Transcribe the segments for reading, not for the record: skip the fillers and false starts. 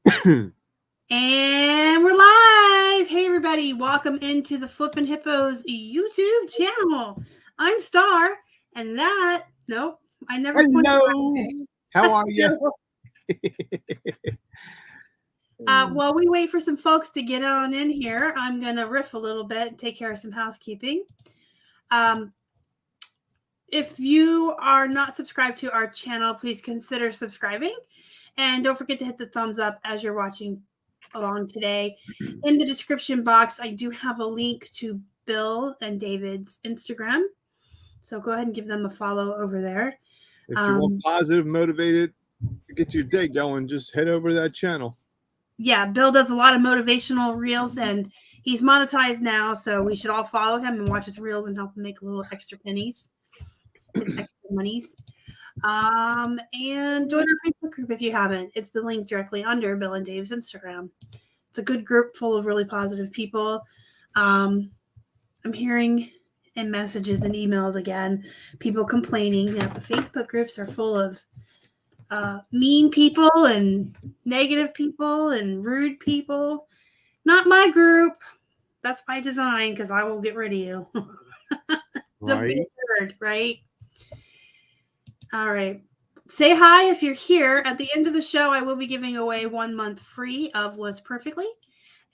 And we're live. Hey, everybody. Welcome into the Flippin' Hippos YouTube channel. I'm Star, and nope, I never Hello. How are you? While we wait for some folks to get on in here, I'm going to riff a little bit and take care of some housekeeping. If you are not subscribed to our channel, please consider subscribing. And don't forget to hit the thumbs up as you're watching along today. In the description box, I do have a link to Bill and David's Instagram. So go ahead and give them a follow over there. If you want positive, motivated to get your day going, just head over to that channel. Yeah, Bill does a lot of motivational reels, and he's monetized now, so we should all follow him and watch his reels and help him make a little extra pennies. Extra monies. And join our Facebook group if you haven't. It's the link directly under Bill and Dave's Instagram. It's a good group full of really positive people. I'm hearing in messages and emails again, people complaining that the Facebook groups are full of mean people and negative people and rude people. Not my group. That's by design, because I will get rid of you. Don't be heard, right? All right. Say hi if you're here. At the end of the show, I will be giving away 1 month free of List Perfectly.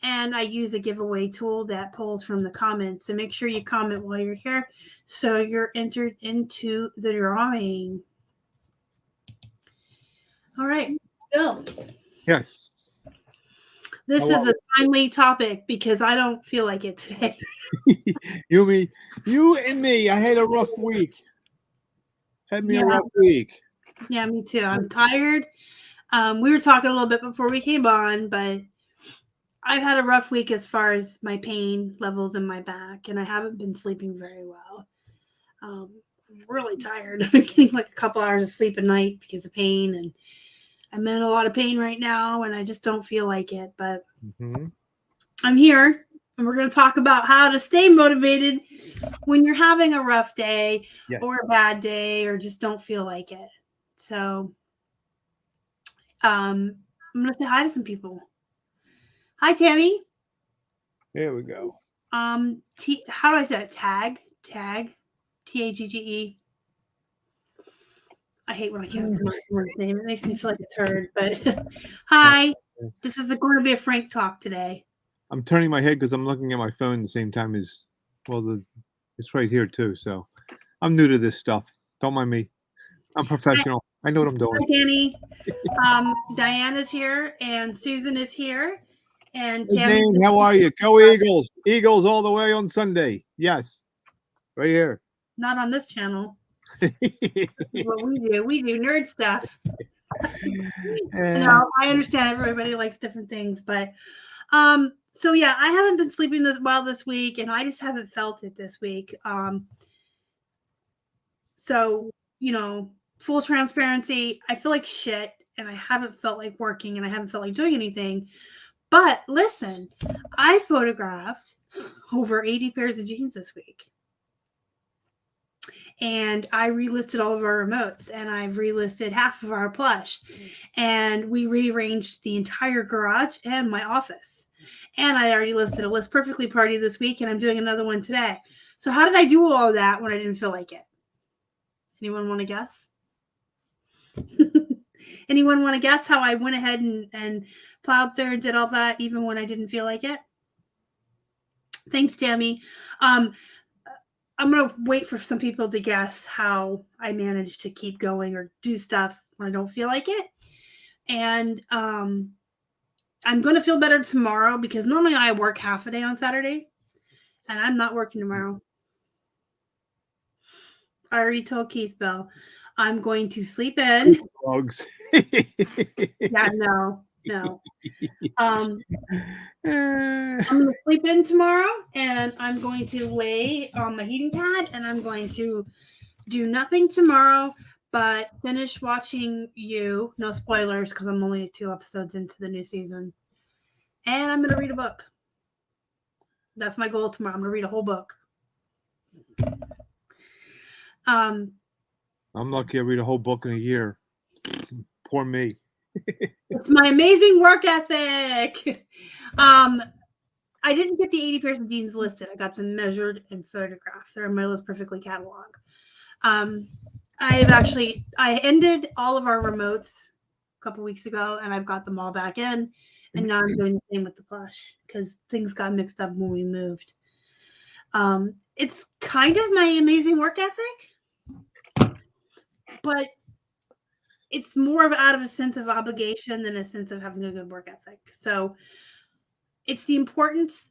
And I use a giveaway tool that pulls from the comments. So make sure you comment while you're here so you're entered into the drawing. All right. Bill. Yes. This is a timely topic because I don't feel like it today. You and me. I had a rough week. A rough week. Yeah, me too. I'm tired. We were talking a little bit before we came on, but I've had a rough week as far as my pain levels in my back, and I haven't been sleeping very well. I'm really tired. I'm getting like a couple hours of sleep a night because of pain, and I'm in a lot of pain right now, and I just don't feel like it. But I'm here, and we're going to talk about how to stay motivated when you're having a rough day or a bad day or just don't feel like it. So I'm going to say hi to some people. Hi, Tammy. There we go. How do I say it? Tag, T-A-G-G-E. I hate when I can't pronounce someone's name. It makes me feel like a turd. But hi, this is going to be a frank talk today. I'm turning my head because I'm looking at my phone at the same time as it's right here too. So I'm new to this stuff. Don't mind me. I'm professional. I know what I'm doing. Hi, Danny. Diana's here and Susan is here. And Tammy. Dane, how are you? Go Eagles. Eagles all the way on Sunday. Yes. Right here. Not on this channel. What we do. We do nerd stuff. No, I understand everybody likes different things, but so yeah, I haven't been sleeping this week, and I just haven't felt it this week. So, full transparency, I feel like shit, and I haven't felt like working, and I haven't felt like doing anything. But listen, I photographed over 80 pairs of jeans this week. And I relisted all of our remotes, and I've relisted half of our plush, and we rearranged the entire garage and my office. And I already listed a List Perfectly party this week, and I'm doing another one today. So how did I do all of that when I didn't feel like it? Anyone want to guess? Anyone want to guess how I went ahead and plowed through and did all that even when I didn't feel like it? Thanks, Tammy. I'm going to wait for some people to guess how I managed to keep going or do stuff when I don't feel like it. And I'm going to feel better tomorrow because normally I work half a day on Saturday, and I'm not working tomorrow. I already told Keith Bell I'm going to sleep in. Yeah, no. I'm going to sleep in tomorrow, and I'm going to lay on my heating pad, and I'm going to do nothing tomorrow but finish watching You. No spoilers because I'm only 2 episodes into the new season. And I'm going to read a book. That's my goal tomorrow. I'm going to read a whole book. I'm lucky I read a whole book in a year. Poor me. It's my amazing work ethic. I didn't get the 80 pairs of jeans listed. I got them measured and photographed. They're in my List Perfectly catalog. I ended all of our remotes a couple weeks ago, and I've got them all back in. And now I'm doing the same with the Plush because things got mixed up when we moved. It's kind of my amazing work ethic, but it's more of out of a sense of obligation than a sense of having a good work ethic. So it's the importance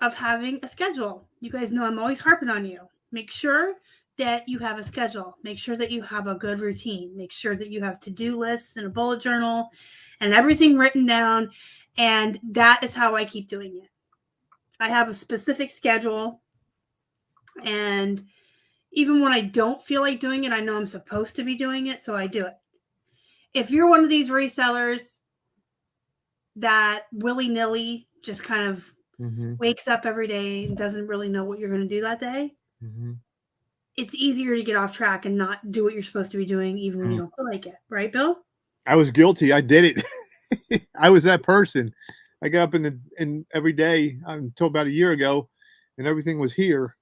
of having a schedule. You guys know I'm always harping on you. Make sure that you have a schedule. Make sure that you have a good routine. Make sure that you have to-do lists and a bullet journal and everything written down. And that is how I keep doing it. I have a specific schedule. And even when I don't feel like doing it, I know I'm supposed to be doing it, so I do it. If you're one of these resellers that willy-nilly just kind of wakes up every day and doesn't really know what you're going to do that day, it's easier to get off track and not do what you're supposed to be doing even when you don't feel like it. Right, Bill? I was guilty. I did it. I was that person. I got up in every day until about a year ago, and everything was here.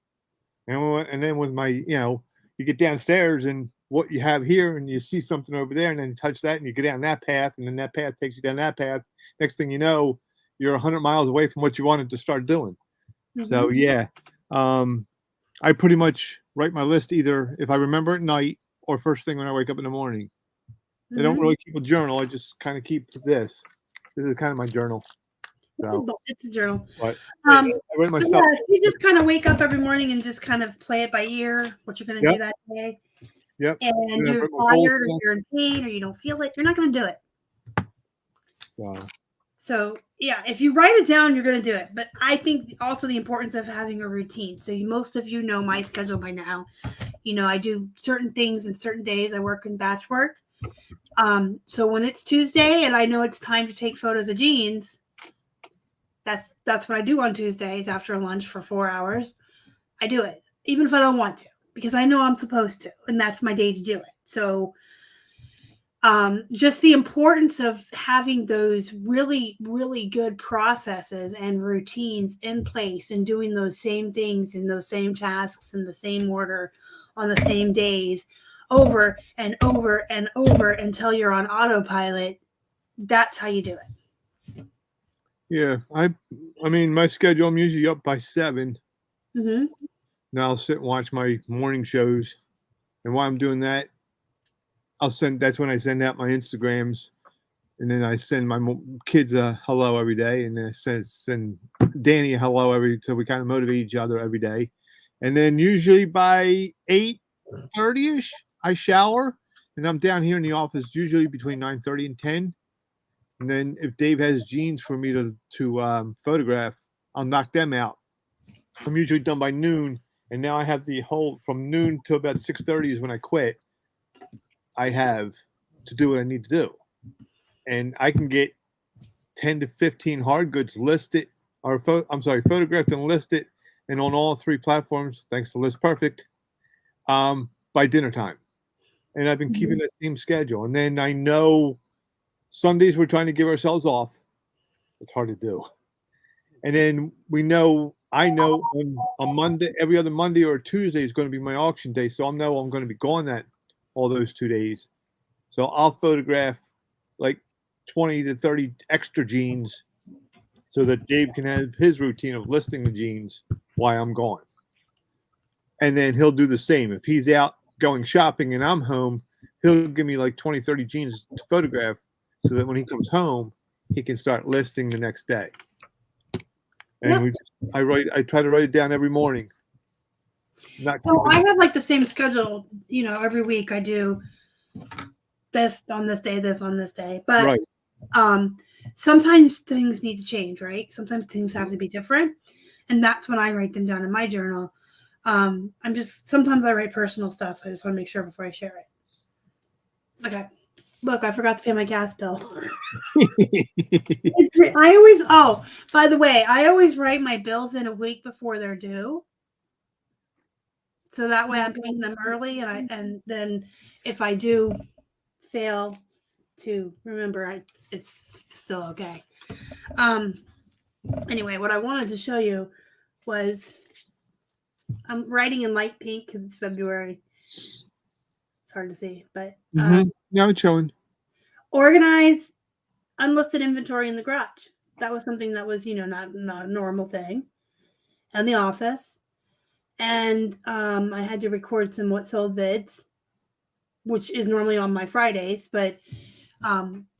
And then with my, you get downstairs and what you have here, and you see something over there, and then you touch that, and you go down that path, and then that path takes you down that path. Next thing you know, you're 100 miles away from what you wanted to start doing. So yeah, I pretty much write my list either if I remember at night or first thing when I wake up in the morning. I don't really keep a journal. I just kind of keep this. This is kind of my journal. So, it's a journal. But I write myself. Yeah, if you just kind of wake up every morning and just kind of play it by ear, what you're going to do that day. Yep. And you're tired or you're in pain or you don't feel it, you're not going to do it. Wow. So, yeah, if you write it down, you're going to do it. But I think also the importance of having a routine. So most of you know my schedule by now. I do certain things in certain days. I work in batch work. So when it's Tuesday and I know it's time to take photos of jeans, that's what I do on Tuesdays after lunch for 4 hours. I do it, even if I don't want to, because I know I'm supposed to, and that's my day to do it. So just the importance of having those really, really good processes and routines in place and doing those same things and those same tasks in the same order on the same days over and over and over until you're on autopilot. That's how you do it. Yeah, I mean, my schedule, I'm usually up by 7. Now I'll sit and watch my morning shows. And while I'm doing that, that's when I send out my Instagrams. And then I send my kids a hello every day. And then I send Danny a hello so we kind of motivate each other every day. And then usually by 8:30ish, I shower. And I'm down here in the office usually between 9:30 and 10. And then if Dave has jeans for me to photograph, I'll knock them out. I'm usually done by noon, and now I have the whole from noon to about 6:30 is when I quit. I have to do what I need to do, and I can get 10 to 15 hard goods listed, or photographed and listed, and on all 3 platforms, thanks to List Perfect, by dinner time. And I've been keeping that same schedule, and then I know. Sundays we're trying to give ourselves off. It's hard to do. And then I know on Monday, every other Monday or Tuesday is going to be my auction day. So I know I'm going to be gone all those 2 days. So I'll photograph like 20 to 30 extra jeans so that Dave can have his routine of listing the jeans while I'm gone. And then he'll do the same. If he's out going shopping and I'm home, he'll give me like 20, 30 jeans to photograph, so that when he comes home, he can start listing the next day. And I try to write it down every morning. I have like the same schedule, every week I do this on this day, this on this day. But sometimes things need to change, right? Sometimes things have to be different. And that's when I write them down in my journal. Sometimes I write personal stuff. So I just want to make sure before I share it. Okay. Look, I forgot to pay my gas bill. By the way, I always write my bills in a week before they're due. So that way I'm paying them early. And then if I do fail to remember it's still okay. Anyway, what I wanted to show you was I'm writing in light pink because it's February. It's hard to see, but now it's showing. Organize unlisted inventory in the garage. That was something that was, not a normal thing in the office. And I had to record some what sold vids, which is normally on my Fridays. But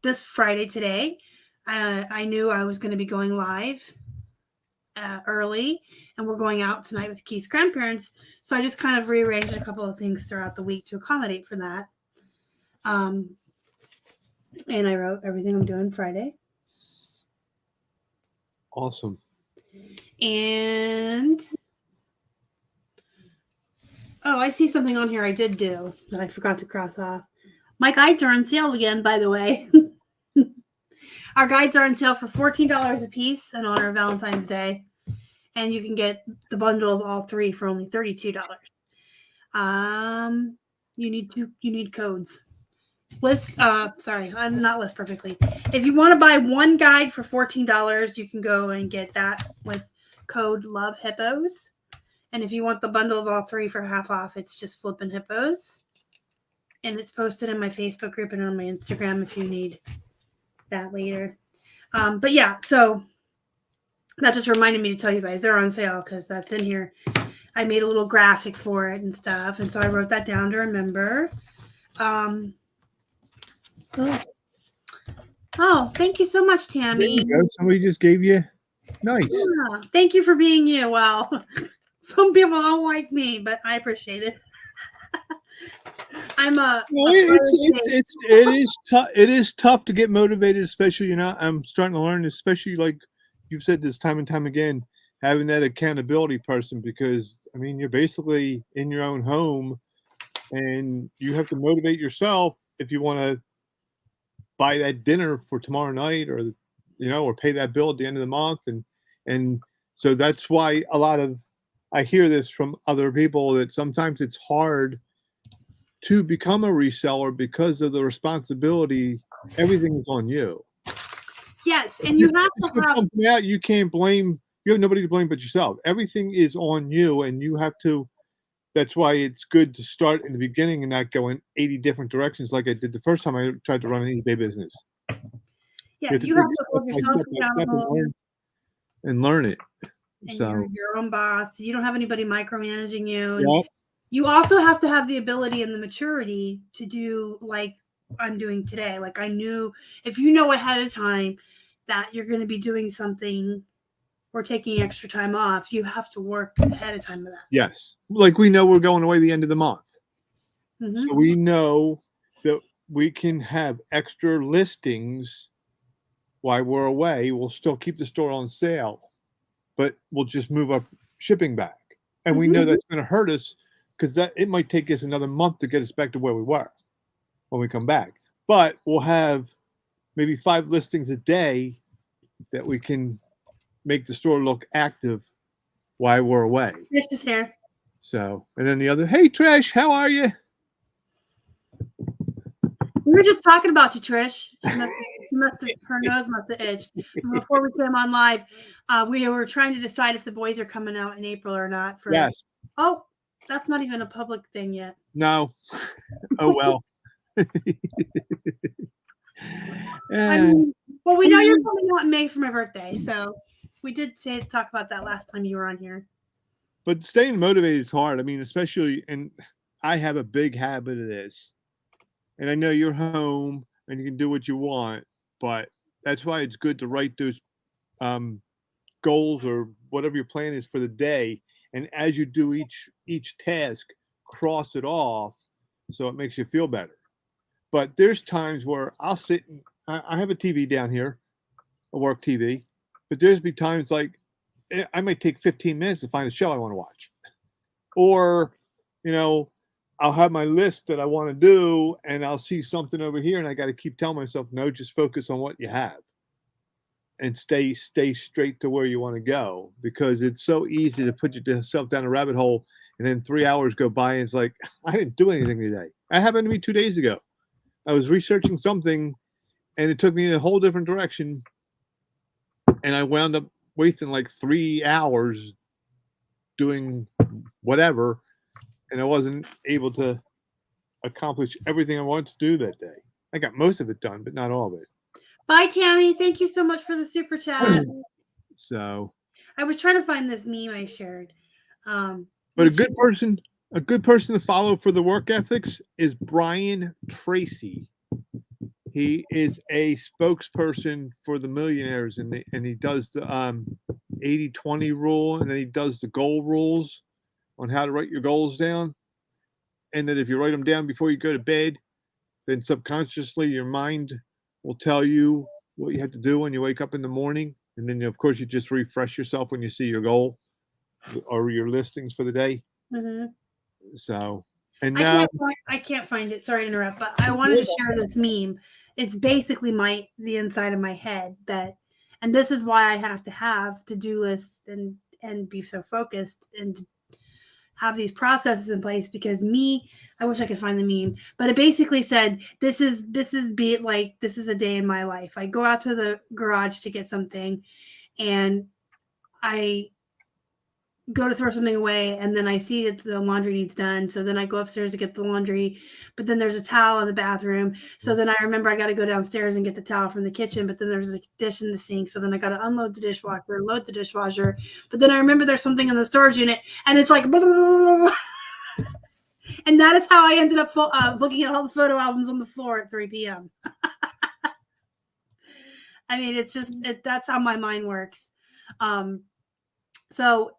this Friday today, I knew I was going to be going live early, and we're going out tonight with Keith's grandparents. So I just kind of rearranged a couple of things throughout the week to accommodate for that. And I wrote everything I'm doing Friday. Awesome. And I see something on here I did do that I forgot to cross off. My guides are on sale again, by the way. Our guides are on sale for $14 a piece in honor of Valentine's Day. And you can get the bundle of all 3 for only $32. You need codes. I'm not list perfectly. If you want to buy one guide for $14, you can go and get that with code Love Hippos. And if you want the bundle of all 3 for half off, it's just Flippin Hippos. And it's posted in my Facebook group and on my Instagram if you need that later. But yeah, so that just reminded me to tell you guys they're on sale because that's in here. I made a little graphic for it and stuff. And so I wrote that down to remember. Oh, thank you so much, Tammy. There you go. Somebody just gave you. Nice. Yeah, thank you for being you. Wow. Some people don't like me, but I appreciate it. It is tough to get motivated, especially I'm starting to learn, especially like you've said this time and time again, having that accountability person, because you're basically in your own home and you have to motivate yourself if you want to buy that dinner for tomorrow night or pay that bill at the end of the month. And so that's why I hear this from other people that sometimes it's hard to become a reseller because of the responsibility. Everything is on you. Yes. And you have to have something out. You can't blame, you have nobody to blame but yourself. Everything is on you and you have to. That's why it's good to start in the beginning and not go in 80 different directions like I did the first time I tried to run an eBay business. Yeah, you have to hold yourself accountable and learn it. And you're your own boss. You don't have anybody micromanaging you. And yep. You also have to have the ability and the maturity to do like I'm doing today. Like I knew if you know ahead of time that you're going to be doing something or taking extra time off, you have to work ahead of time with that. Yes. Like we know we're going away the end of the month. Mm-hmm. So we know that we can have extra listings while we're away. We'll still keep the store on sale, but we'll just move up shipping back. And we know that's going to hurt us because it might take us another month to get us back to where we were when we come back. But we'll have maybe 5 listings a day that we can make the store look active while we're away. Trish is here. So, and then the other, hey, Trish, how are you? We were just talking about you, Trish. Her nose must have itched. Before we came on live, we were trying to decide if the boys are coming out in April or not. Yes. Oh, that's not even a public thing yet. No. Oh, well. Well, we know you're coming out in May for my birthday, so we did talk about that last time you were on here. But staying motivated is hard. Especially, and I have a big habit of this. And I know you're home and you can do what you want, but that's why it's good to write those goals or whatever your plan is for the day. And as you do each task, cross it off so it makes you feel better. But there's times where I'll sit and I have a TV down here, a work TV, but there's be times like I might take 15 minutes to find a show I want to watch. Or, I'll have my list that I want to do and I'll see something over here and I got to keep telling myself, no, just focus on what you have and stay straight to where you want to go, because it's so easy to put yourself down a rabbit hole and then 3 hours go by and it's like, I didn't do anything today. That happened to me 2 days ago. I was researching something and it took me in a whole different direction. And I wound up wasting like 3 hours doing whatever, and I wasn't able to accomplish everything I wanted to do that day. I got most of it done, but not all of it. Bye, Tammy. Thank you so much for the super chat. So I was trying to find this meme I shared. but a good person to follow for the work ethics is Brian Tracy. He is a spokesperson for the millionaires, and he does the 80-20 rule, and then he does the goal rules on how to write your goals down. And that if you write them down before you go to bed, then subconsciously your mind will tell you what you have to do when you wake up in the morning. And then, of course, you just refresh yourself when you see your goal or your listings for the day. Mm-hmm. So, and now I can't find it. Sorry to interrupt, but I wanted to share this meme. It's basically the inside of my head and this is why I have to have to-do lists and be so focused and have these processes in place, because I wish I could find the meme, but it basically said, this is a day in my life. I go out to the garage to get something, and I go to throw something away, and then I see that the laundry needs done. So then I go upstairs to get the laundry, but then there's a towel in the bathroom. So then I remember I got to go downstairs and get the towel from the kitchen, but then there's a dish in the sink. So then I got to unload the dishwasher, load the dishwasher. But then I remember there's something in the storage unit, and it's like, blah, blah, blah, blah. And that is how I ended up looking at all the photo albums on the floor at 3 p.m. I mean, it's just, that's how my mind works. So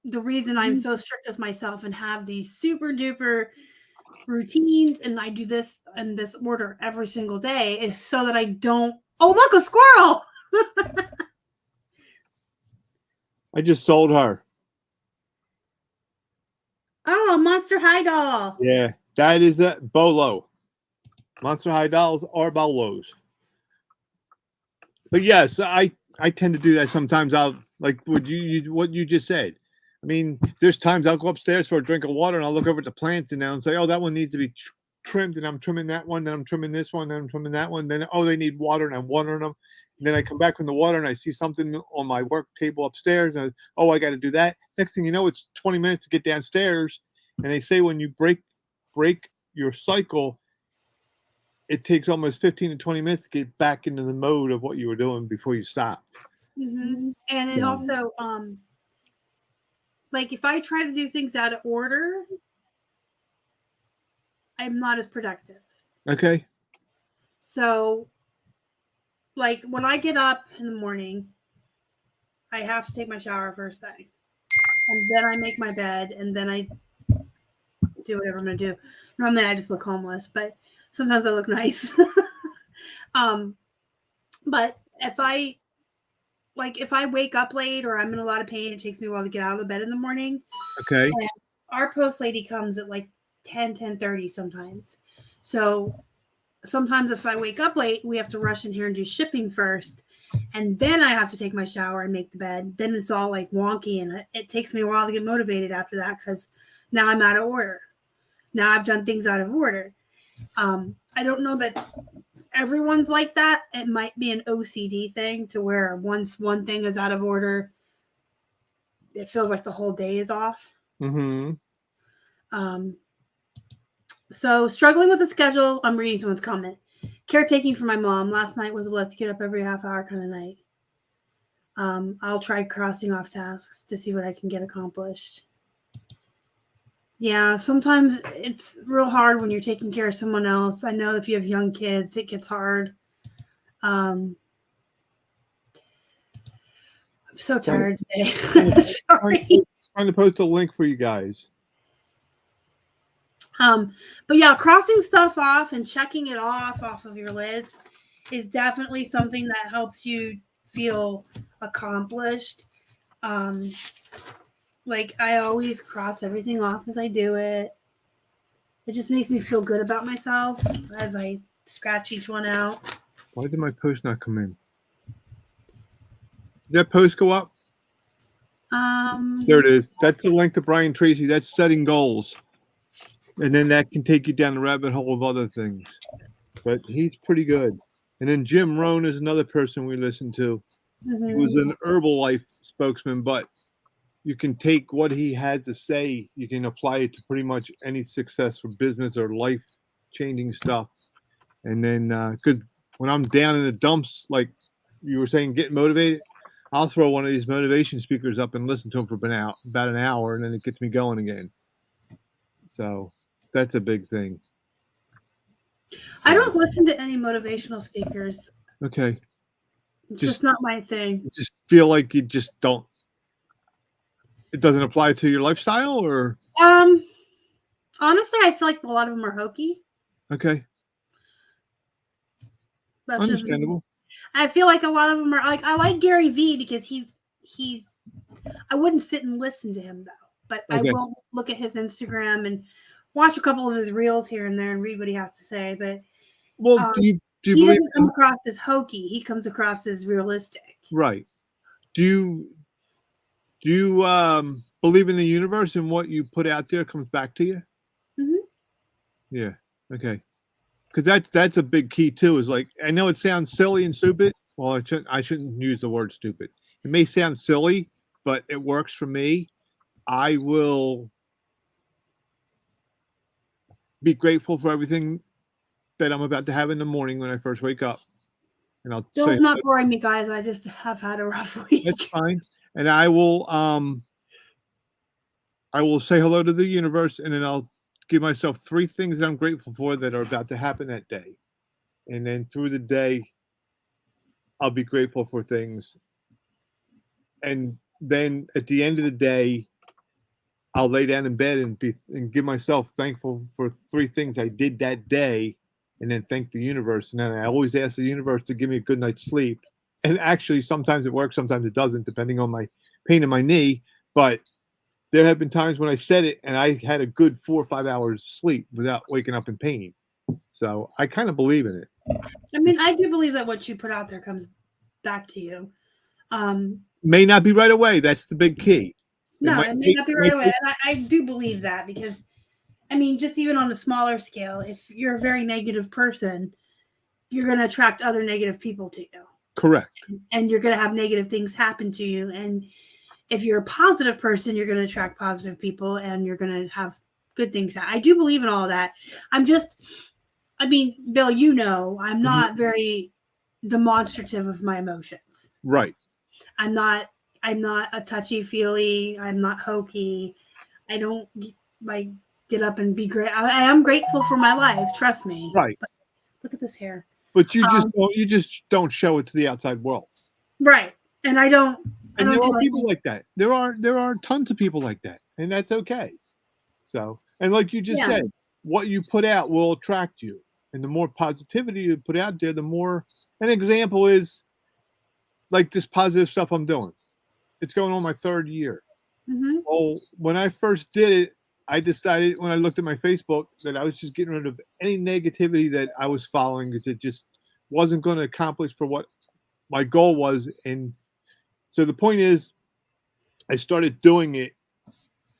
the reason I'm so strict with myself and have these super duper routines, and I do this in this order every single day, is so that I don't. Oh, look, a squirrel! I just sold her. Oh, a Monster High doll. Yeah, that is a bolo. Monster High dolls are bolos. But yes, I tend to do that sometimes. I'll like what you just said. I mean, there's times I'll go upstairs for a drink of water, and I'll look over at the plants, and I'll say, "Oh, that one needs to be trimmed," and I'm trimming that one, then I'm trimming this one, then I'm trimming that one. Then, oh, they need water, and I'm watering them. And then I come back from the water, and I see something on my work table upstairs, and I got to do that. Next thing you know, it's 20 minutes to get downstairs. And they say when you break your cycle, it takes almost 15 to 20 minutes to get back into the mode of what you were doing before you stopped. Mm-hmm. And it also, like if I try to do things out of order, I'm not as productive. Okay. So, like when I get up in the morning, I have to take my shower first thing. And then I make my bed, and then I do whatever I'm going to do. Normally I just look homeless, but sometimes I look nice. But if I wake up late or I'm in a lot of pain, it takes me a while to get out of the bed in the morning. Okay. And our post lady comes at like 10:30 sometimes. So sometimes if I wake up late, we have to rush in here and do shipping first. And then I have to take my shower and make the bed. Then it's all like wonky, and it takes me a while to get motivated after that, because now I'm out of order. Now I've done things out of order. I don't know that everyone's like that. It might be an OCD thing, to where once one thing is out of order, it feels like the whole day is off. Mm-hmm. So struggling with the schedule. I'm reading someone's comment. Caretaking for my mom. Last night was a let's get up every half hour kind of night. I'll try crossing off tasks to see what I can get accomplished. Yeah, sometimes it's real hard when you're taking care of someone else. I know if you have young kids, it gets hard. I'm so tired today. Sorry. I'm trying to post a link for you guys. But yeah, crossing stuff off and checking it off of your list is definitely something that helps you feel accomplished. Like I always cross everything off as I do it. It just makes me feel good about myself as I scratch each one out. Why did my post not come in? Did that post go up? There it is. That's the link to Brian Tracy. That's setting goals. And then that can take you down the rabbit hole of other things. But he's pretty good. And then Jim Rohn is another person we listen to. He was an Herbalife spokesman, but you can take what he had to say, you can apply it to pretty much any successful business or life-changing stuff. And then, because when I'm down in the dumps, like you were saying, getting motivated, I'll throw one of these motivation speakers up and listen to them for about an hour, and then it gets me going again. So that's a big thing. I don't listen to any motivational speakers. Okay. It's just not my thing. You just feel like you just don't. It doesn't apply to your lifestyle, or? Honestly, I feel like a lot of them are hokey. Okay. That's understandable. I feel like a lot of them are like, I like Gary Vee because he's. I wouldn't sit and listen to him though, but okay. I will look at his Instagram and watch a couple of his reels here and there and read what he has to say. But well, do you he believe doesn't come across as hokey? He comes across as realistic. Right. Do you believe in the universe and what you put out there comes back to you? Mm-hmm. Yeah. Okay. Because that's a big key too. Is like, I know it sounds silly and stupid. Well, I shouldn't use the word stupid. It may sound silly, but it works for me. I will be grateful for everything that I'm about to have in the morning when I first wake up. And I'll Bill's not boring me, guys. I just have had a rough week. That's fine. And I will say hello to the universe, and then I'll give myself 3 things that I'm grateful for that are about to happen that day. And then through the day, I'll be grateful for things. And then at the end of the day, I'll lay down in bed and give myself thankful for 3 things I did that day, and then thank the universe. And then I always ask the universe to give me a good night's sleep. And actually, sometimes it works, sometimes it doesn't, depending on my pain in my knee. But there have been times when I said it and I had a good 4 or 5 hours sleep without waking up in pain. So I kind of believe in it. I mean, I do believe that what you put out there comes back to you. May not be right away. That's the big key. It may not be right away. And I do believe that because, I mean, just even on a smaller scale, if you're a very negative person, you're going to attract other negative people to you. Correct. And you're going to have negative things happen to you. And if you're a positive person, you're going to attract positive people and you're going to have good things. I do believe in all of that. Bill, you know, I'm not very demonstrative of my emotions. Right. I'm not a touchy-feely. I'm not hokey. I don't like get up and be great. I am grateful for my life. Trust me. Right. But look at this hair. But you just don't show it to the outside world. Right. And I don't. And there are people like that. There are tons of people like that, and that's okay. So, and like you just said, what you put out will attract you, and the more positivity you put out there, the more. An example is like this positive stuff I'm doing. It's going on my 3rd year. Mm-hmm. Oh, when I first did it, I decided when I looked at my Facebook that I was just getting rid of any negativity that I was following because it just wasn't going to accomplish for what my goal was. And so the point is, I started doing it,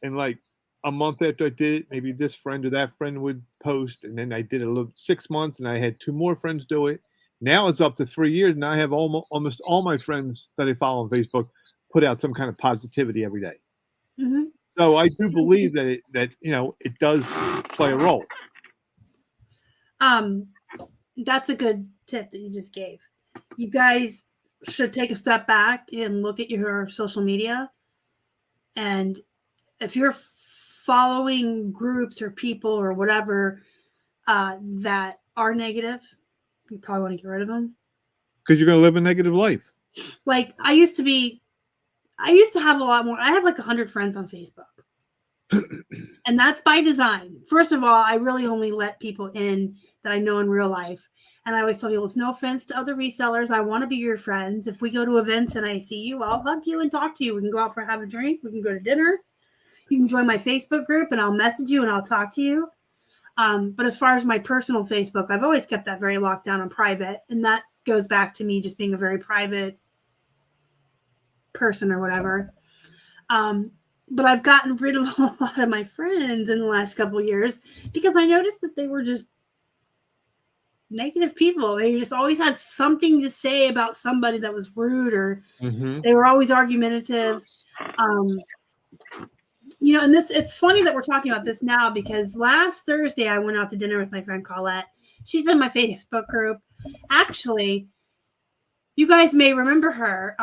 and like a month after I did it, maybe this friend or that friend would post, and then I did it 6 months, and I had 2 more friends do it. Now it's up to 3 years, and I have almost all my friends that I follow on Facebook put out some kind of positivity every day. Mm-hmm. So I do believe that it does play a role. That's a good tip that you just gave. You guys should take a step back and look at your social media. And if you're following groups or people or whatever that are negative, you probably want to get rid of them. Because you're going to live a negative life. Like I used to have a lot more. I have like 100 friends on Facebook. And that's by design. First of all, I really only let people in that I know in real life. And I always tell people, it's no offense to other resellers. I want to be your friends. If we go to events and I see you, I'll hug you and talk to you. We can go out for have a drink. We can go to dinner. You can join my Facebook group and I'll message you and I'll talk to you. But as far as my personal Facebook, I've always kept that very locked down and private. And that goes back to me just being a very private person or whatever. But I've gotten rid of a lot of my friends in the last couple of years because I noticed that they were just negative people. They just always had something to say about somebody that was rude, or Mm-hmm. they were always argumentative. You know, and it's funny that we're talking about this now, because last Thursday I went out to dinner with my friend Colette. She's in my Facebook group. Actually, you guys may remember her.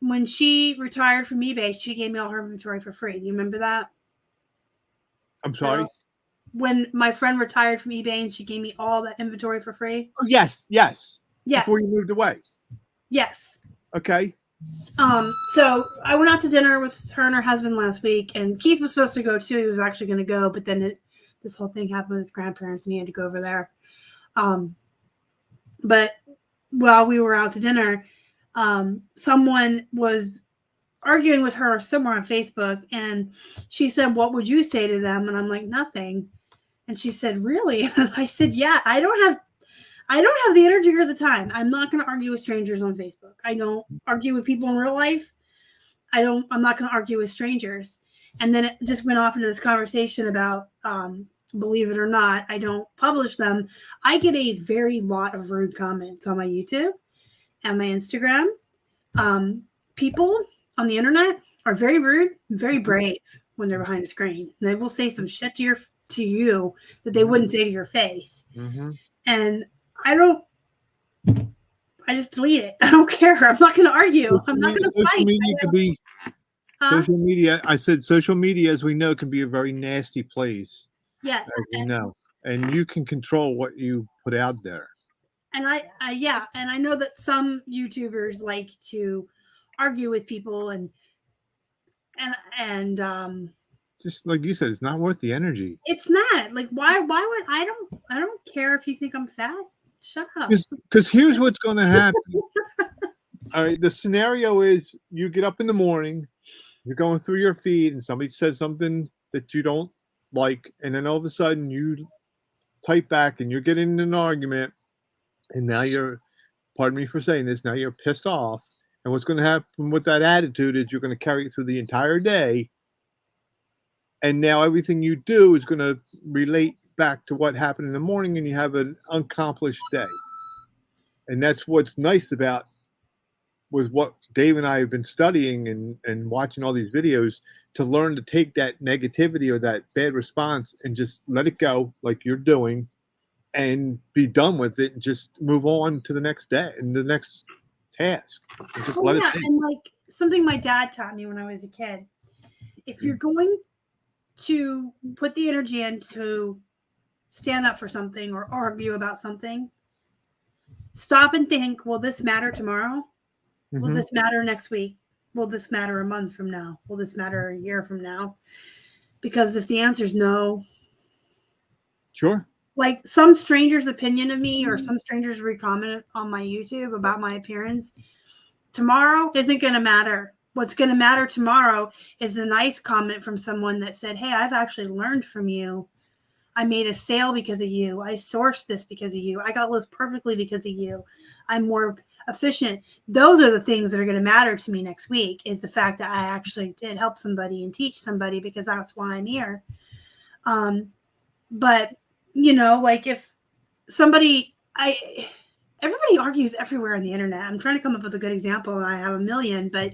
When she retired from eBay, she gave me all her inventory for free. Do you remember that? I'm sorry. When my friend retired from eBay and she gave me all that inventory for free. Oh, yes. Yes. Before you moved away. Yes. Okay. So I went out to dinner with her and her husband last week, and Keith was supposed to go too. He was actually going to go, but then this whole thing happened with his grandparents, and he had to go over there. But while we were out to dinner, someone was arguing with her somewhere on Facebook, and she said, "What would you say to them?" And I'm like, "Nothing." And she said, "Really?" And I said, "Yeah, I don't have the energy or the time. I'm not going to argue with strangers on Facebook. I don't argue with people in real life. I'm not going to argue with strangers." And then it just went off into this conversation about, believe it or not, I don't publish them. I get a very lot of rude comments on my YouTube and my Instagram. People on the internet are very rude, very brave when they're behind a screen. They will say some shit to you that they wouldn't say to your face. Mm-hmm. And I just delete it. I don't care. I'm not going to argue. I'm not going to fight. Social media could be social media. I said social media, as we know, can be a very nasty place. Yes. As we know, and you can control what you put out there. And I know that some YouTubers like to argue with people, and just like you said, it's not worth the energy. It's not. Like, why would I don't care if you think I'm fat. Shut up. Because here's what's going to happen. All right, the scenario is you get up in the morning, you're going through your feed, and somebody says something that you don't like, and then all of a sudden you type back and you're getting in an argument, and now you're, pardon me for saying this, now you're pissed off. And what's going to happen with that attitude is you're going to carry it through the entire day, and now everything you do is going to relate back to what happened in the morning, and you have an unaccomplished day. And that's what's nice about with what Dave and I have been studying and watching all these videos, to learn to take that negativity or that bad response and just let it go, like you're doing, and be done with it and just move on to the next day and the next task. And just let it be. And like something my dad taught me when I was a kid, if you're going to put the energy into stand up for something or argue about something, stop and think, will this matter tomorrow? Will this matter next week? Will this matter a month from now? Will this matter a year from now? Because if the answer is no. Sure. Like some stranger's opinion of me, or some stranger's comment on my YouTube about my appearance, tomorrow isn't going to matter. What's going to matter tomorrow is the nice comment from someone that said, "Hey, I've actually learned from you. I made a sale because of you. I sourced this because of you. I got lists perfectly because of you. I'm more efficient." Those are the things that are going to matter to me next week, is the fact that I actually did help somebody and teach somebody, because that's why I'm here. But, you know, like if somebody, everybody argues everywhere on the internet. I'm trying to come up with a good example, and I have a million, but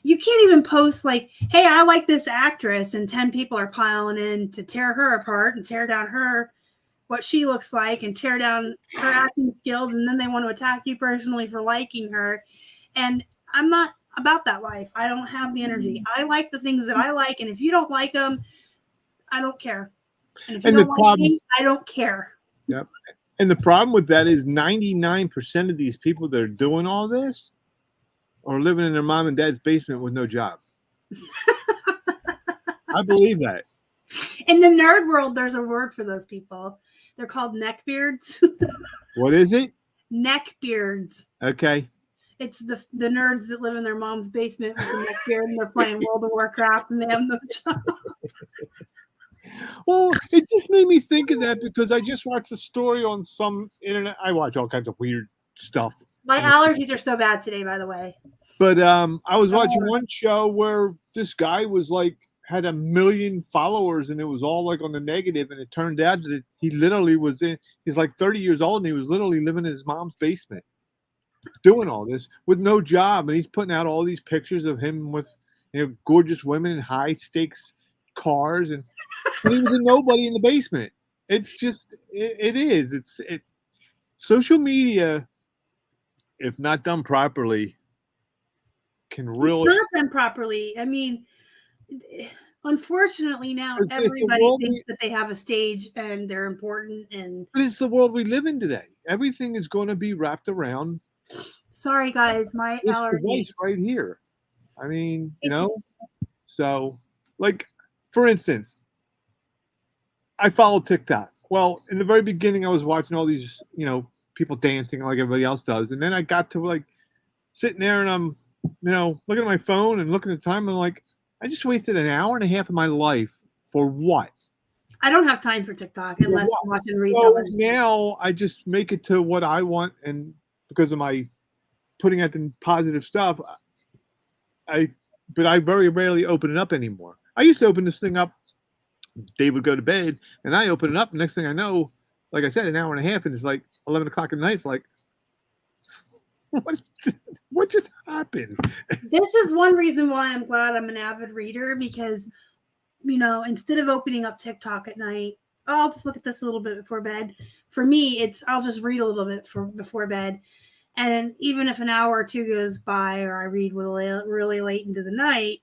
you can't even post like, "Hey, I like this actress," and 10 people are piling in to tear her apart and tear down what she looks like and tear down her acting skills, and then they want to attack you personally for liking her. And I'm not about that life. I don't have the energy. I like the things that I like, and if you don't like them, I don't care. And if you don't like me, I don't care. Yep. And the problem with that is 99% of these people that are doing all this are living in their mom and dad's basement with no job. I believe that. In the nerd world, there's a word for those people. They're called neckbeards. What is it? Neckbeards. Okay. It's the nerds that live in their mom's basement with a neckbeard, and they're playing World of Warcraft, and they have no job. Well, it just made me think of that, because I just watched a story on some internet. I watch all kinds of weird stuff. My allergies are so bad today, by the way. But I was watching one show where this guy was like had 1 million followers, and it was all like on the negative. And it turned out that he literally he's like 30 years old, and he was literally living in his mom's basement, doing all this with no job. And he's putting out all these pictures of him with, gorgeous women in high stakes cars, and he was a nobody in the basement. It's just, it is. Social media, if not done properly, can really. It's not done properly. I mean, unfortunately, now everybody thinks that they have a stage and they're important. But it's the world we live in today. Everything is going to be wrapped around. Sorry, guys, my allergies right here. I mean, so like, for instance, I follow TikTok. Well, in the very beginning, I was watching all these, people dancing like everybody else does. And then I got to like sitting there and I'm, looking at my phone and looking at the time. And I'm like, I just wasted an hour and a half of my life for what? I don't have time for TikTok unless I'm watching Resellers. So now I just make it to what I want. And because of my putting out the positive stuff, but I very rarely open it up anymore. I used to open this thing up. Dave would go to bed, and I open it up. Next thing I know, like I said, an hour and a half, and it's like 11 o'clock at night. It's like, what just happened? This is one reason why I'm glad I'm an avid reader, because, instead of opening up TikTok at night, I'll just look at this a little bit before bed. For me, I'll just read a little bit before bed. And even if an hour or two goes by, or I read really late into the night,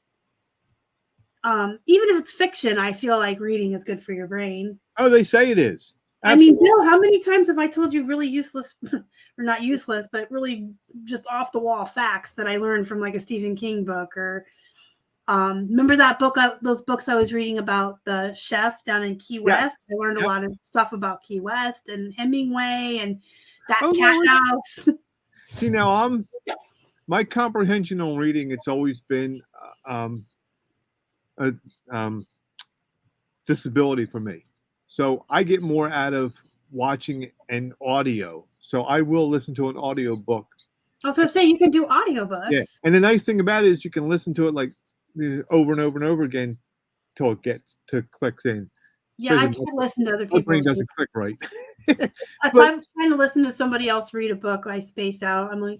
even if it's fiction, I feel like reading is good for your brain. Oh, they say it is. Absolutely. I mean, Bill, how many times have I told you really useless, or not useless, but really just off the wall facts that I learned from like a Stephen King book? Or remember that book, those books I was reading about the chef down in Key West? I learned a lot of stuff about Key West and Hemingway and that cat house. See, now my comprehension on reading, it's always been a disability for me. So I get more out of watching an audio. So I will listen to an audio book. I was going to say, you can do audiobooks. Yeah. And the nice thing about it is you can listen to it like over and over and over again till it gets to clicks in. Yeah, I can't listen to other people. My brain doesn't click right. If I'm trying to listen to somebody else read a book, I space out. I'm like,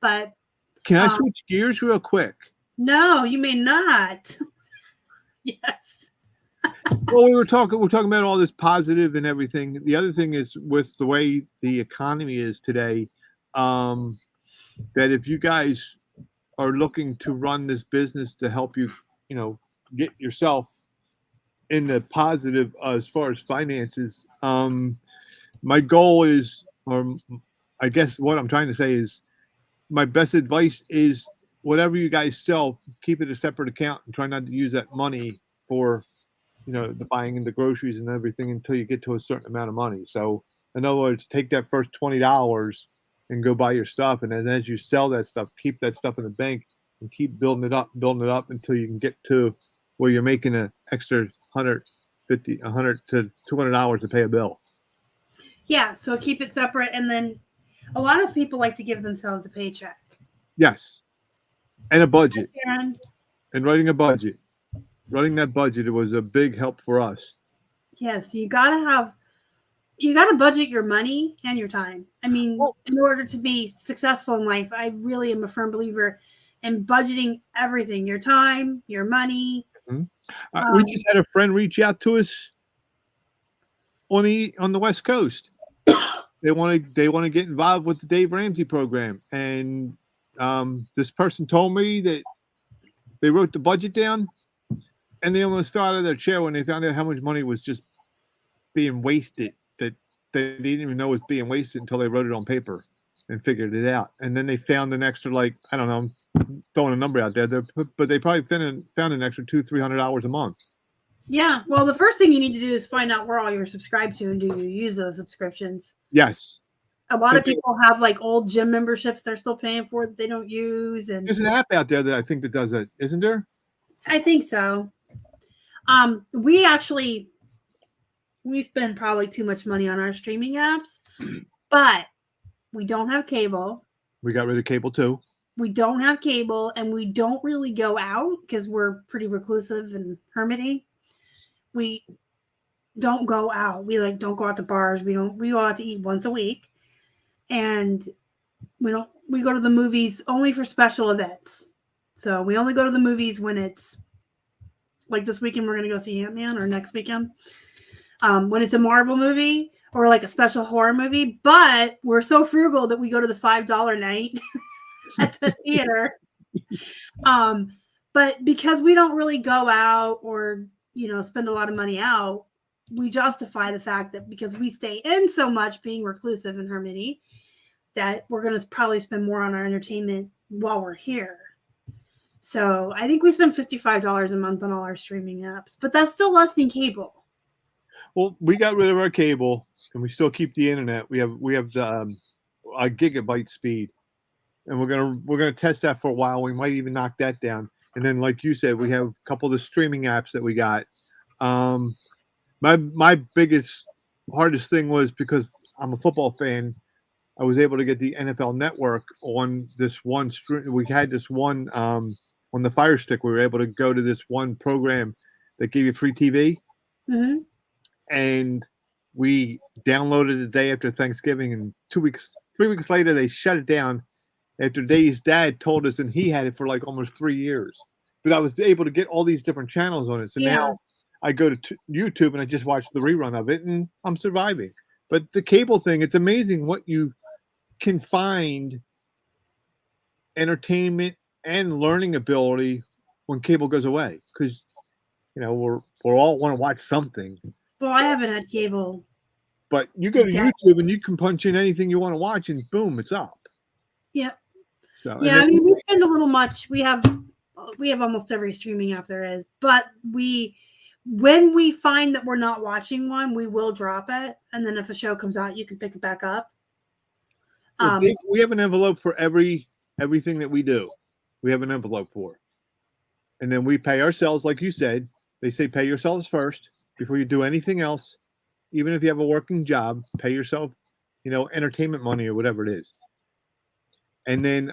but. Can I switch gears real quick? No, you may not. Yes. Well, we're talking about all this positive and everything. The other thing is, with the way the economy is today, that if you guys are looking to run this business to help you, get yourself in the positive as far as finances, my goal is, or I guess what I'm trying to say is, my best advice is, whatever you guys sell, keep it a separate account and try not to use that money for, the buying and the groceries and everything until you get to a certain amount of money. So in other words, take that first $20 and go buy your stuff. And then as you sell that stuff, keep that stuff in the bank and keep building it up until you can get to where you're making an extra $100 to $200 to pay a bill. Yeah. So keep it separate. And then a lot of people like to give themselves a paycheck. Yes. And a budget. And writing a budget. Running that budget, it was a big help for us. Yes, you gotta budget your money and your time. I mean, in order to be successful in life, I really am a firm believer in budgeting everything: your time, your money. Mm-hmm. We just had a friend reach out to us on the West Coast. They want to get involved with the Dave Ramsey program, and this person told me that they wrote the budget down. And they almost fell out of their chair when they found out how much money was just being wasted, that they didn't even know was being wasted until they wrote it on paper and figured it out. And then they found an extra, like, I don't know, I'm throwing a number out there, but they probably found an extra $200-300 a month. Yeah. Well, the first thing you need to do is find out where all you're subscribed to and do you use those subscriptions. Yes. A lot of people have like old gym memberships they're still paying for that they don't use. And there's an app out there that I think that does that, isn't there? I think so. We spend probably too much money on our streaming apps, but we don't have cable. We got rid of cable too. we don't have cable, and we don't really go out because we're pretty reclusive and hermity. We don't go out. We like don't go out to bars. We go out to eat once a week. And we go to the movies only for special events. So we only go to the movies when it's like this weekend we're gonna go see Ant-Man, or next weekend. When it's a Marvel movie or like a special horror movie, but we're so frugal that we go to the $5 night at the theater. But because we don't really go out or, spend a lot of money out, we justify the fact that because we stay in so much being reclusive and hermity, that we're going to probably spend more on our entertainment while we're here. So I think we spend $55 a month on all our streaming apps, but that's still less than cable. Well, we got rid of our cable, and we still keep the internet. We have the a gigabyte speed, and we're gonna test that for a while. We might even knock that down, and then, like you said, we have a couple of the streaming apps that we got. My biggest, hardest thing was because I'm a football fan. I was able to get the NFL Network on this one stream. We had this one on the Fire Stick. We were able to go to this one program that gave you free TV. Mm-hmm. And we downloaded the day after Thanksgiving, and 3 weeks later, they shut it down after Dave's dad told us, and he had it for like almost 3 years. But I was able to get all these different channels on it. So now I go to YouTube and I just watch the rerun of it, and I'm surviving. But the cable thing, it's amazing what you can find entertainment and learning ability when cable goes away, because we're all want to watch something. Well, I haven't had cable. But you go to YouTube and you can punch in anything you want to watch, and boom, it's up. Yeah. So, yeah, we spend a little much. We have almost every streaming app there is, but when we find that we're not watching one, we will drop it, and then if a show comes out, you can pick it back up. We have an envelope for everything that we do. We have an envelope for, and then we pay ourselves, like you said. They say pay yourselves first before you do anything else. Even if you have a working job, pay yourself, entertainment money or whatever it is. And then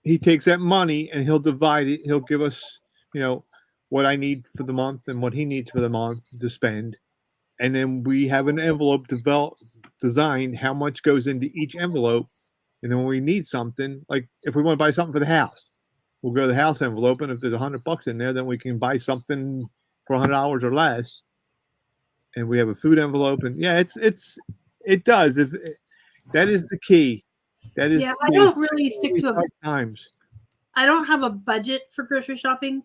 he takes that money and he'll divide it. He'll give us, what I need for the month and what he needs for the month to spend. And then we have an envelope designed how much goes into each envelope. And then when we need something, like if we want to buy something for the house, we'll go to the house envelope. And if there's $100 in there, then we can buy something for $100 or less. And we have a food envelope, and it does. That is the key. That is. Yeah, I don't really stick to times. I don't have a budget for grocery shopping,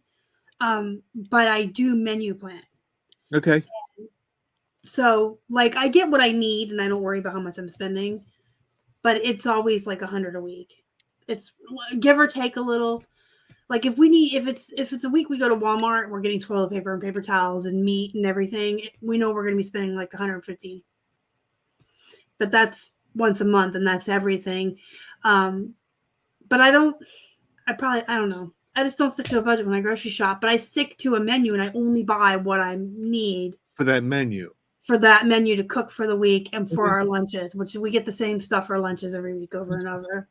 but I do menu plan. Okay. So, like, I get what I need, and I don't worry about how much I'm spending. But it's always like $100 a week. It's give or take a little. Like if it's a week we go to Walmart, we're getting toilet paper and paper towels and meat and everything. We know we're going to be spending like $150. But that's once a month, and that's everything. But I don't know. I just don't stick to a budget when I grocery shop, but I stick to a menu and I only buy what I need for that menu. For that menu to cook for the week and for our lunches, which we get the same stuff for lunches every week over and over.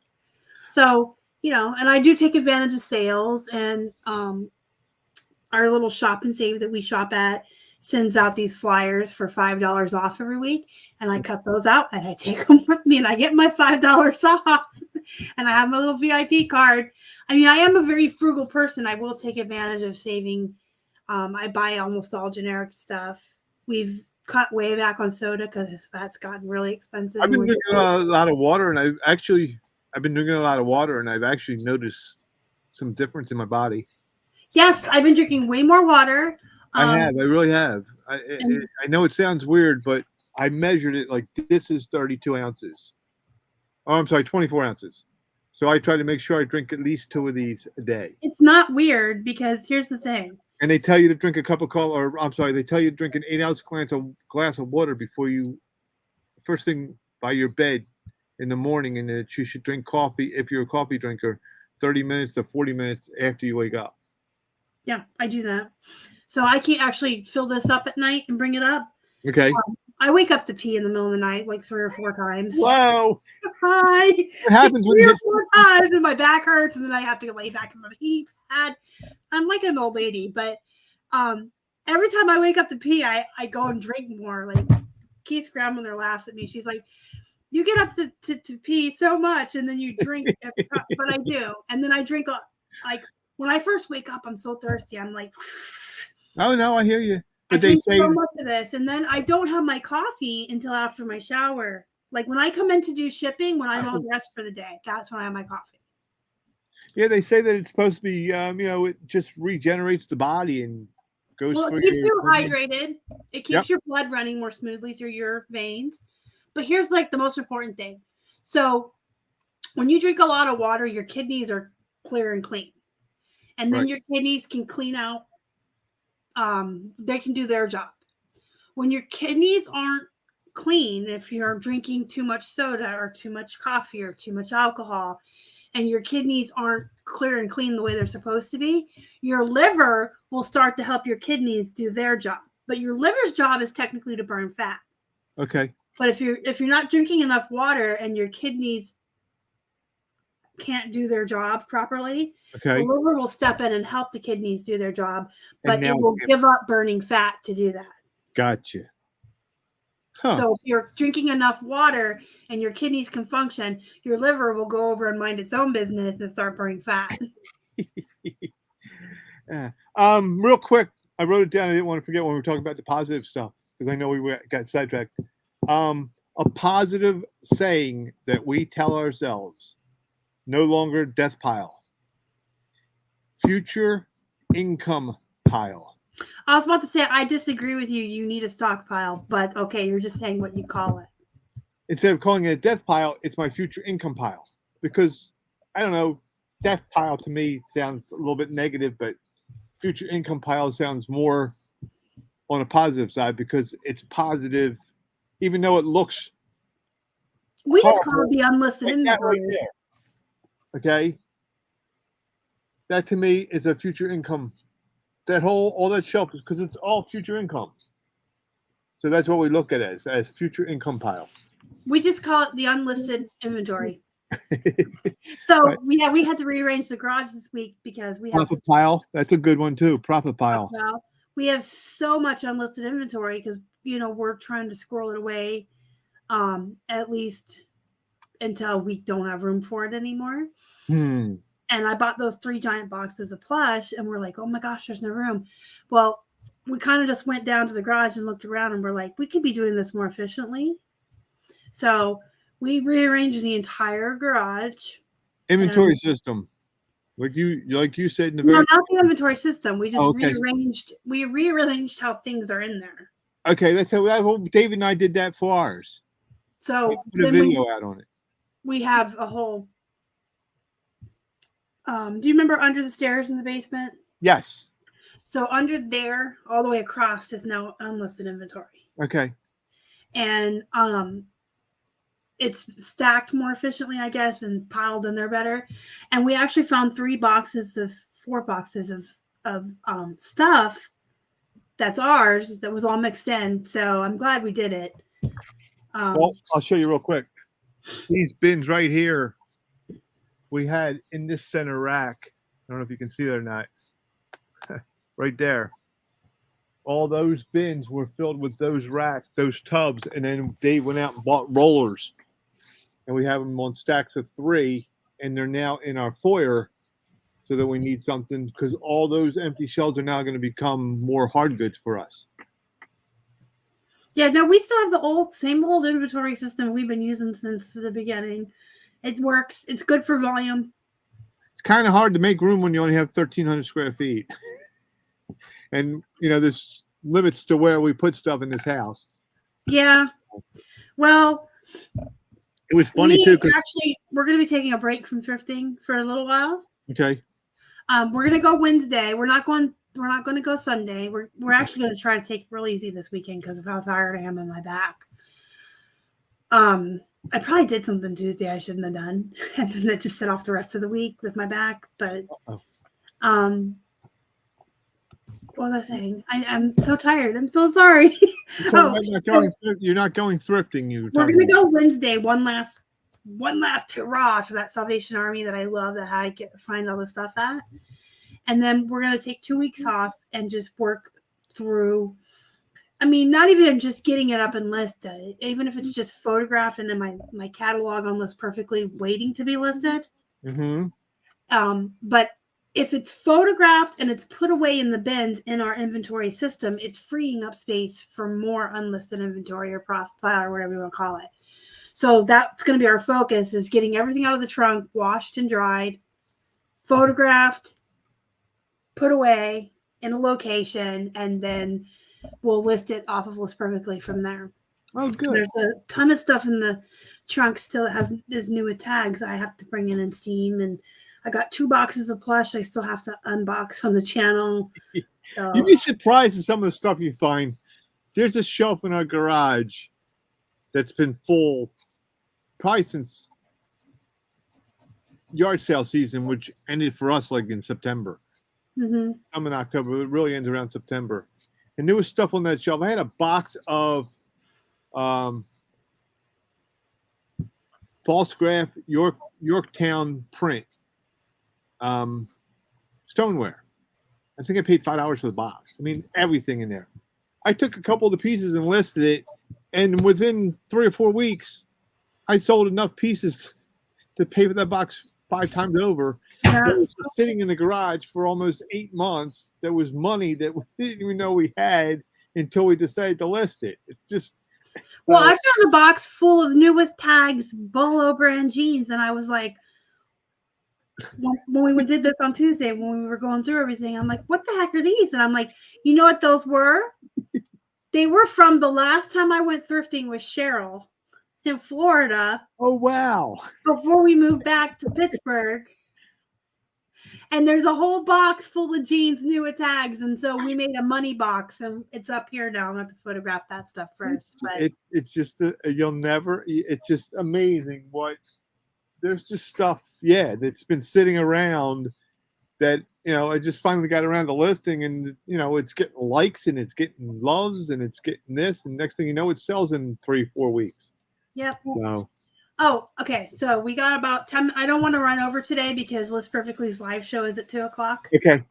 So, and I do take advantage of sales, and our little shop and save that we shop at sends out these flyers for $5 off every week. And I cut those out and I take them with me, and I get my $5 off, and I have my little VIP card. I mean, I am a very frugal person. I will take advantage of saving. I buy almost all generic stuff. We've cut way back on soda because that's gotten really expensive. I've been drinking a lot of water, and I've been drinking a lot of water, and I've actually noticed some difference in my body. Yes, I've been drinking way more water. I really have. I know it sounds weird, but I measured it like this is 32 ounces. Oh, I'm sorry, 24 ounces. So I try to make sure I drink at least 2 of these a day. It's not weird because here's the thing. And they tell you to drink a cup of coffee, or I'm sorry, they tell you to drink an 8-ounce glass of water before you, first thing by your bed in the morning, and that you should drink coffee if you're a coffee drinker 30 minutes to 40 minutes after you wake up. Yeah, I do that. So I can't actually fill this up at night and bring it up. Okay. I wake up to pee in the middle of the night like 3 or 4 times. Whoa. Hi. What happens when 3 you or 4 times and my back hurts and then I have to lay back in the heating pad. I'm like an old lady, but every time I wake up to pee, I go and drink more. Like Keith's grandmother laughs at me. She's like, you get up to pee so much and then you drink. But I do. And then I drink like when I first wake up, I'm so thirsty. I'm like, oh no, I hear you. But I they drink say so much of this, and then I don't have my coffee until after my shower. Like when I come in to do shipping, when I'm all dressed for the day, that's when I have my coffee. Yeah, they say that it's supposed to be, it just regenerates the body and goes. Well, it keeps you hydrated. It keeps your blood running more smoothly through your veins. But here's like the most important thing. So when you drink a lot of water, your kidneys are clear and clean, and then your kidneys can clean out. They can do their job. When your kidneys aren't clean, if you're drinking too much soda or too much coffee or too much alcohol, and your kidneys aren't clear and clean the way they're supposed to be, your liver will start to help your kidneys do their job. But your liver's job is technically to burn fat. Okay. But if you're not drinking enough water and your kidneys can't do their job properly, the liver will step in and help the kidneys do their job, but it will give up burning fat to do that. Gotcha. Huh. So if you're drinking enough water and your kidneys can function, your liver will go over and mind its own business and start burning fat. Yeah. Real quick, I wrote it down. I didn't want to forget when we were talking about the positive stuff because I know we got sidetracked. A positive saying that we tell ourselves: no longer death pile, future income pile. I was about to say, I disagree with you. You need a stockpile, but okay, you're just saying what you call it. Instead of calling it a death pile, it's my future income pile. Because, I don't know, death pile to me sounds a little bit negative, but future income pile sounds more on a positive side because it's positive, even though it looks. We just call it the unlisted inventory. Right there. Okay? That to me is a future income. All that shelf is because it's all future income. So that's what we look at as future income pile. We just call it the unlisted inventory. So we had to rearrange the garage this week because we have profit pile. That's a good one too. Profit pile. We have so much unlisted inventory because we're trying to squirrel it away, at least until we don't have room for it anymore. And I bought those 3 giant boxes of Plush, and we're like, oh my gosh, there's no room. Well, we kind of just went down to the garage and looked around, and we're like, we could be doing this more efficiently. So we rearranged the entire garage. Inventory system. Like you said in the No, not the inventory system. We just rearranged. We rearranged how things are in there. Okay, that's how David and I did that for ours. So we put a video out on it. We have a whole. Do you remember under the stairs in the basement? Yes. So under there, all the way across, is now unlisted inventory. Okay. And it's stacked more efficiently, I guess, and piled in there better. And we actually found 4 boxes of stuff that's ours that was all mixed in. So I'm glad we did it. Well, I'll show you real quick. These bins right here, we had in this center rack. I don't know if you can see that or not. Right there. All those bins were filled with those racks, those tubs, and then Dave went out and bought rollers. And we have them on stacks of 3, and they're now in our foyer so that we need something because all those empty shelves are now going to become more hard goods for us. Yeah, no, we still have the same old inventory system we've been using since the beginning. It works. It's good for volume. It's kind of hard to make room when you only have 1,300 square feet. And, there's limits to where we put stuff in this house. Yeah. Well, it was funny too. Actually, we're going to be taking a break from thrifting for a little while. Okay. We're going to go Wednesday. We're not going to go Sunday. We're actually going to try to take it real easy this weekend because of how tired I am on my back. I probably did something Tuesday I shouldn't have done, and then it just set off the rest of the week with my back. But what was I saying? I'm so tired. I'm so sorry. So you're not going thrifting. We're gonna go Wednesday. One last hurrah to that Salvation Army that I love, that I get find all the stuff at, and then we're gonna take 2 weeks off and just work through. I mean, not even just getting it up and listed, even if it's just photographed and then my catalog on List Perfectly waiting to be listed. But if it's photographed and it's put away in the bins in our inventory system, it's freeing up space for more unlisted inventory or profile or whatever you want to call it. So that's going to be our focus, is getting everything out of the trunk, washed and dried, photographed, put away in a location, and then we'll list it off of List Perfectly from there. Oh, good. There's a ton of stuff in the trunk still that has this new tags I have to bring in Steam, and I got 2 boxes of Plush I still have to unbox on the channel. So. You'd be surprised at some of the stuff you find. There's a shelf in our garage that's been full probably since yard sale season, which ended for us like in September. Some in October, but it really ends around September. And there was stuff on that shelf. I had a box of false graph Yorktown print stoneware. I think I paid $5 for the box. I mean, everything in there. I took a couple of the pieces and listed it, and within 3 or 4 weeks, I sold enough pieces to pay for that box 5 times over. Yeah. It was just sitting in the garage for almost 8 months. There was money that we didn't even know we had until we decided to list it. It's just. Well, I found a box full of new with tags, Bolo brand jeans, and I was like, when we did this on Tuesday, when we were going through everything, I'm like, what the heck are these? And I'm like, you know what those were? They were from the last time I went thrifting with Cheryl in Florida. Oh, wow. Before we moved back to Pittsburgh. And there's a whole box full of jeans, new with tags. And so we made a money box, and it's up here now. I'm going to have to photograph that stuff first. But it's just, it's just amazing what. There's just stuff, that's been sitting around that, I just finally got around to listing, and, it's getting likes and it's getting loves and it's getting this. And next thing you know, it sells in 3-4 weeks. Yep. So. Oh, okay. So we got about 10. I don't want to run over today because List Perfectly's live show is at 2:00. Okay.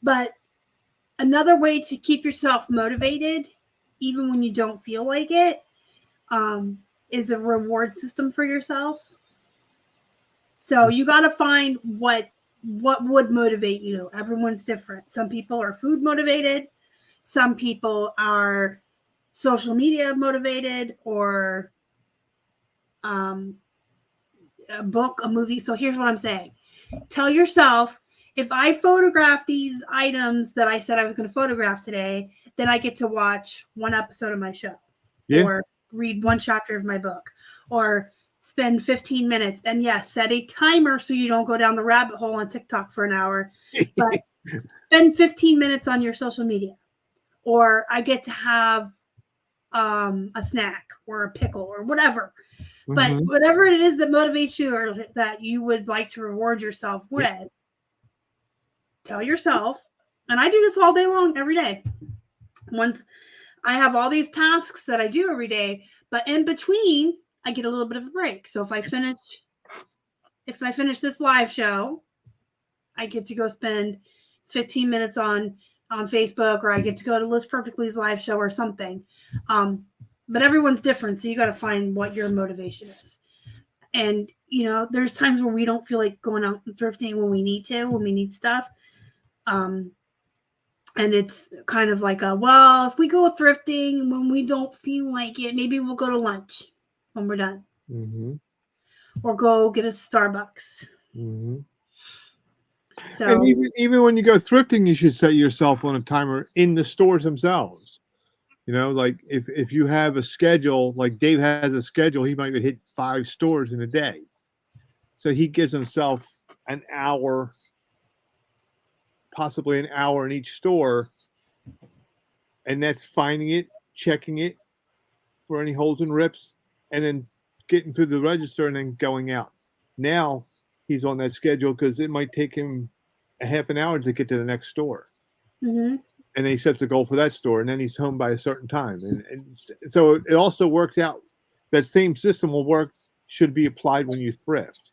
But another way to keep yourself motivated, even when you don't feel like it, is a reward system for yourself. So you got to find what would motivate you. Everyone's different. Some people are food motivated. Some people are social media motivated, or a book, a movie. So here's what I'm saying. Tell yourself, if I photograph these items that I said I was going to photograph today, then I get to watch 1 episode of my show, or read 1 chapter of my book, or spend 15 minutes. And yes, set a timer so you don't go down the rabbit hole on TikTok for an hour, but spend 15 minutes on your social media. Or I get to have a snack or a pickle or whatever. But whatever it is that motivates you or that you would like to reward yourself with, tell yourself, and I do this all day long, every day. Once I have all these tasks that I do every day, but in between, I get a little bit of a break. So if I finish this live show, I get to go spend 15 minutes on Facebook, or I get to go to List Perfectly's live show or something. But everyone's different, so you got to find what your motivation is. And, there's times where we don't feel like going out and thrifting when we need stuff. And it's kind of like if we go thrifting when we don't feel like it, maybe we'll go to lunch when we're done. Or go get a Starbucks. So, and even when you go thrifting, you should set yourself on a timer in the stores themselves. Like if you have a schedule, like Dave has a schedule, he might hit 5 stores in a day. So he gives himself an hour, possibly an hour in each store. And that's finding it, checking it for any holes and rips, and then getting through the register and then going out. Now he's on that schedule because it might take him a half an hour to get to the next store. Mm-hmm. and he sets a goal for that store, and then he's home by a certain time. And so it also works out. That same system will work, should be applied when you thrift.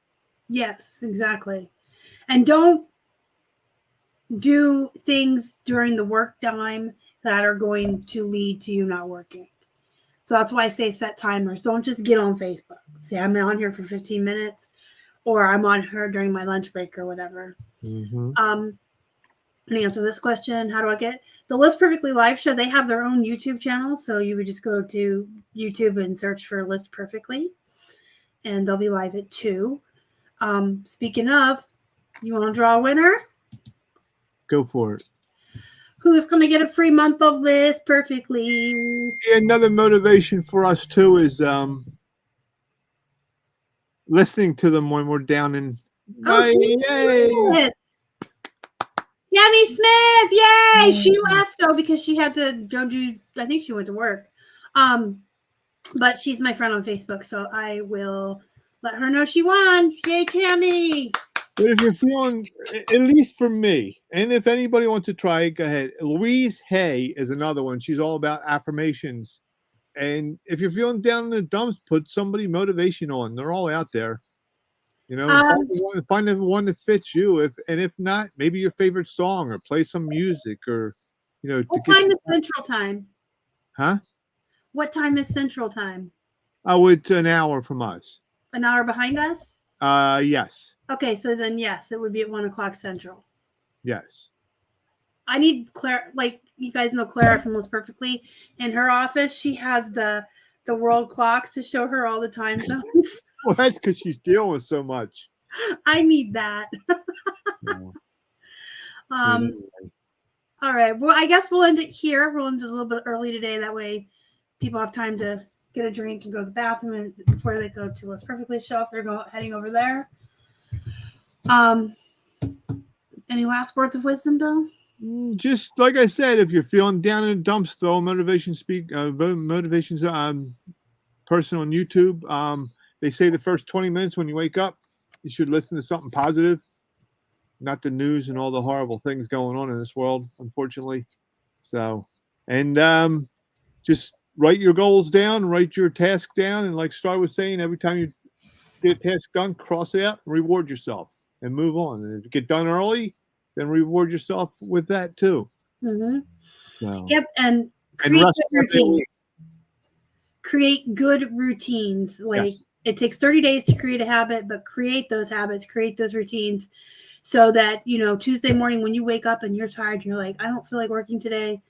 Yes, exactly. And don't do things during the work time that are going to lead to you not working. So that's why I say set timers. Don't just get on Facebook. Say I'm on here for 15 minutes, or I'm on here during my lunch break or whatever. Mm-hmm. To answer this question, how do I get the List Perfectly live show? They have their own YouTube channel, so you would just go to YouTube and search for List Perfectly, and they'll be live at 2. Speaking of, you want to draw a winner? Go for it. Who's going to get a free month of List Perfectly? Yeah, another motivation for us too is listening to them when we're down in. Yay! Tammy Smith, yay! She left though because she had to go do. I think she went to work. But she's my friend on Facebook, so I will let her know she won. Yay, Tammy! But if you're feeling, at least for me, and if anybody wants to try it, go ahead. Louise Hay is another one. She's all about affirmations. And if you're feeling down in the dumps, put somebody motivation on. They're all out there. You know, find the one that fits you. If not, maybe your favorite song, or play some music, or What time is Central Time? Huh? What time is Central Time? It's an hour from us. An hour behind us? Yes. Okay, so then yes, it would be at 1 o'clock Central. Yes. I need Claire, like you guys know Clara from List Perfectly. In her office, she has the world clocks to show her all the time zones. Well, that's because she's dealing with so much. I need that. No. All right. Well, I guess we'll end it here. We'll end it a little bit early today. That way people have time to get a drink and go to the bathroom before they go to List Perfectly show if they're heading over there. Any last words of wisdom, Bill? Just like I said, if you're feeling down in the dumps, throw motivations person on YouTube. They say the first 20 minutes when you wake up, you should listen to something positive, not the news and all the horrible things going on in this world, unfortunately. So, and just write your goals down, write your task down, and like Star was saying, every time you get a task done, cross it out, reward yourself, and move on. And if you get done early, then reward yourself with that too. Mm-hmm. So, yep, and create good routines. Like yes. It takes 30 days to create a habit, but create those habits, create those routines, so that Tuesday morning when you wake up and you're tired, you're like, I don't feel like working today.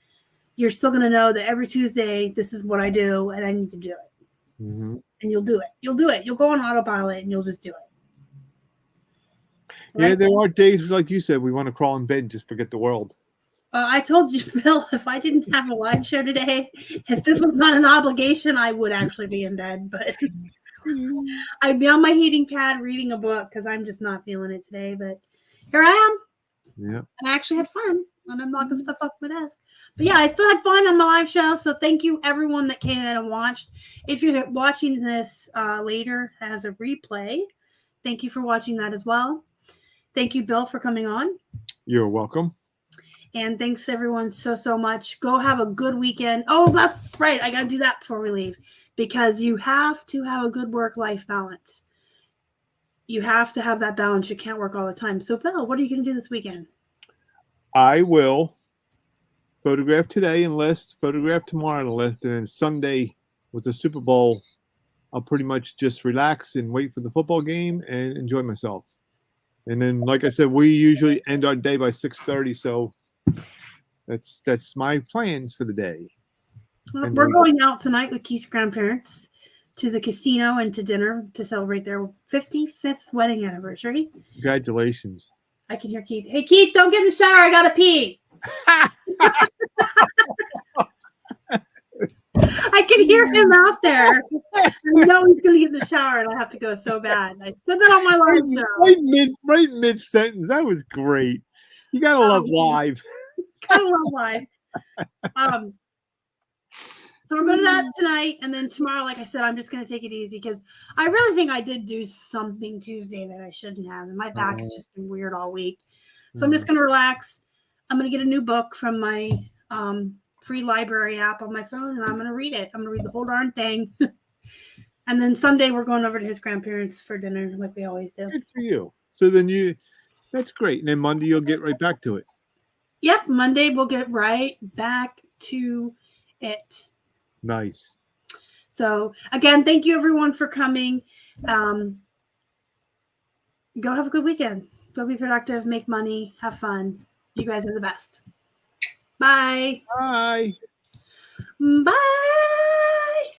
You're still going to know that every Tuesday, this is what I do and I need to do it. Mm-hmm. And you'll do it. You'll do it. You'll go on autopilot and you'll just do it. Right? Yeah, there are days, like you said, we want to crawl in bed and just forget the world. I told you, Bill, if I didn't have a live show today, if this was not an obligation, I would actually be in bed. But I'd be on my heating pad reading a book because I'm just not feeling it today. But here I am. Yeah. And I actually had fun. And I'm knocking stuff off my desk. But yeah, I still had fun on my live show. So thank you, everyone that came in and watched. If you're watching this later as a replay, thank you for watching that as well. Thank you, Bill, for coming on. You're welcome. And thanks, everyone, so much. Go have a good weekend. Oh, that's right. I got to do that before we leave because you have to have a good work-life balance. You have to have that balance. You can't work all the time. So, Bill, what are you going to do this weekend? I will photograph today and list, photograph tomorrow and list, and then Sunday with the Super Bowl, I'll pretty much just relax and wait for the football game and enjoy myself. And then, like I said, we usually end our day by 6:30, so that's my plans for the day. Well, we're going out tonight with Keith's grandparents to the casino and to dinner to celebrate their 55th wedding anniversary. Congratulations. I can hear Keith. Hey, Keith, don't get in the shower. I got to pee. I can hear him out there. I know he's going to get in the shower, and I have to go so bad. I said that on my live show. Right mid-sentence. That was great. You got to love live. Gotta love live. So we're going to that tonight, and then tomorrow, like I said, I'm just going to take it easy because I really think I did do something Tuesday that I shouldn't have, and my back has just been weird all week. So I'm just going to relax. I'm going to get a new book from my free library app on my phone, and I'm going to read it. I'm going to read the whole darn thing. And then Sunday, we're going over to his grandparents for dinner, like we always do. Good for you. So then that's great. And then Monday, you'll get right back to it. Yep. Monday, we'll get right back to it. Nice. So, again, thank you, everyone, for coming. Go have a good weekend. Go be productive, make money, have fun. You guys are the best. Bye. Bye. Bye.